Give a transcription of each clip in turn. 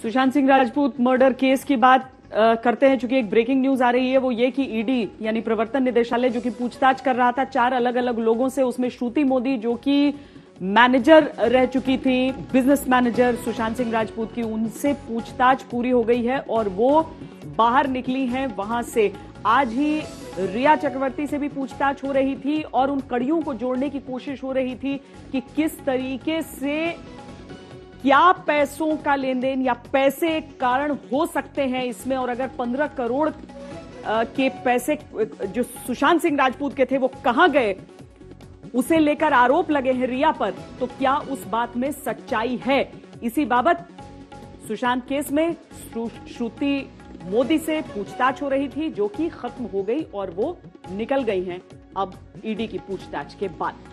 Sushant Singh Rajput murder case की बात करते हैं। चूंकि एक ब्रेकिंग न्यूज आ रही है वो ये कि ईडी यानी प्रवर्तन निदेशालय जो कि पूछताछ कर रहा था 4 अलग अलग लोगों से, उसमें श्रुति मोदी जो कि मैनेजर रह चुकी थी, बिजनेस मैनेजर सुशांत सिंह राजपूत की, उनसे पूछताछ पूरी हो गई है और वो बाहर निकली हैं वहां से। आज ही रिया चक्रवर्ती से भी पूछताछ हो रही थी और उन कड़ियों को जोड़ने की कोशिश हो रही थी कि किस तरीके से क्या पैसों का लेन देन या पैसे एक कारण हो सकते हैं इसमें, और अगर 15 करोड़ के पैसे जो सुशांत सिंह राजपूत के थे वो कहां गए, उसे लेकर आरोप लगे हैं रिया पर, तो क्या उस बात में सच्चाई है? इसी बाबत सुशांत केस में श्रुति मोदी से पूछताछ हो रही थी जो कि खत्म हो गई और वो निकल गई हैं अब ईडी की पूछताछ के बाद।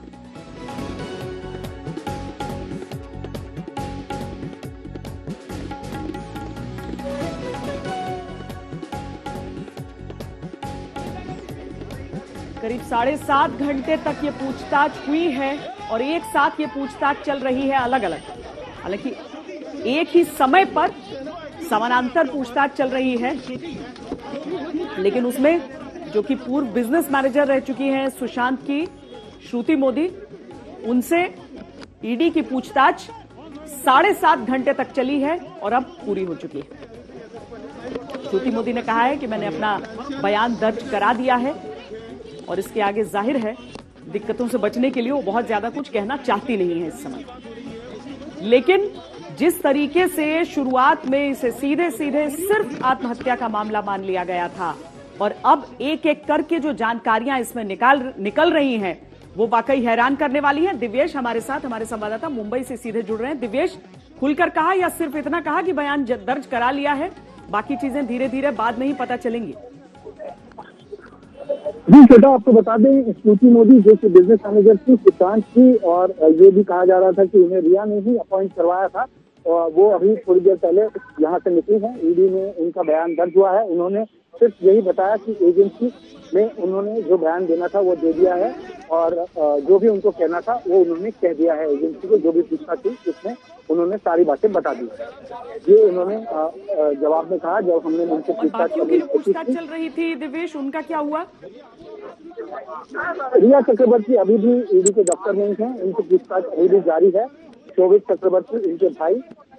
करीब 7.5 घंटे तक ये पूछताछ हुई है और एक साथ ये पूछताछ चल रही है अलग अलग। हालांकि एक ही समय पर समानांतर पूछताछ चल रही है, लेकिन उसमें जो कि पूर्व बिजनेस मैनेजर रह चुकी हैं सुशांत की श्रुति मोदी, उनसे ईडी की पूछताछ 7.5 घंटे तक चली है और अब पूरी हो चुकी है। श्रुति मोदी ने कहा है कि मैंने अपना बयान दर्ज करा दिया है और इसके आगे जाहिर है दिक्कतों से बचने के लिए वो बहुत ज्यादा कुछ कहना चाहती नहीं है इस समय। लेकिन जिस तरीके से शुरुआत में इसे सीधे सीधे सिर्फ आत्महत्या का मामला मान लिया गया था और अब एक एक करके जो जानकारियां इसमें निकल रही हैं वो वाकई हैरान करने वाली हैं। दिव्येश हमारे साथ, हमारे संवाददाता मुंबई से सीधे जुड़ रहे हैं। दिव्येश, खुलकर कहा या सिर्फ इतना कहा कि बयान दर्ज करा लिया है, बाकी चीजें धीरे धीरे बाद में ही पता चलेंगी? जी श्वेता, आपको बता दें श्रुति मोदी जो कि बिजनेस मैनेजर थी सुशांत की, और ये भी कहा जा रहा था कि उन्हें रिया ने ही अपॉइंट करवाया था, और वो अभी थोड़ी देर पहले यहाँ से निकली है। ईडी में उनका बयान दर्ज हुआ है। उन्होंने सिर्फ यही बताया कि एजेंसी में उन्होंने जो बयान देना था वो दे दिया है और जो भी उनको कहना था वो उन्होंने कह दिया है। एजेंसी को जो भी पूछना थी उसमें उन्होंने सारी बातें बता दी। ये उन्होंने जवाब में कहा जब हमने उनसे पूछताछ चल रही थी। दिव्येश, उनका क्या हुआ? रिया चक्रवर्ती अभी भी ईडी के दफ्तर में हैं, उनकी पूछताछ अभी भी जारी है। शोभित चक्रवर्ती, इनके भाई,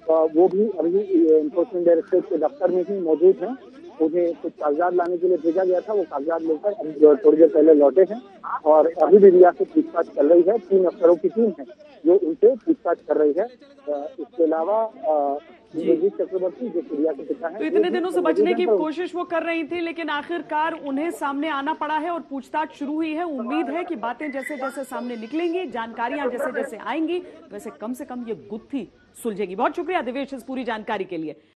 वो भी अभी एनफोर्समेंट डायरेक्टरेट के दफ्तर में ही मौजूद हैं। उन्हें कुछ कागजात लाने के लिए भेजा गया था, वो कागजात लेकर अभी थोड़ी देर पहले लौटे हैं और अभी भी रिया से पूछताछ चल रही है। 3 अफसरों की टीम है जो उनसे पूछताछ कर रही है। इसके अलावा चक्रवर्ती जो रिया के पिता हैं, तो इतने दिनों से बचने की कोशिश वो कर रही थी, लेकिन आखिरकार उन्हें सामने आना पड़ा है और पूछताछ शुरू हुई है। उम्मीद है कि बातें जैसे जैसे सामने निकलेंगी, जानकारियां जैसे जैसे आएंगी, वैसे कम से कम ये गुत्थी सुलझेगी। बहुत शुक्रिया दिव्येश इस पूरी जानकारी के लिए।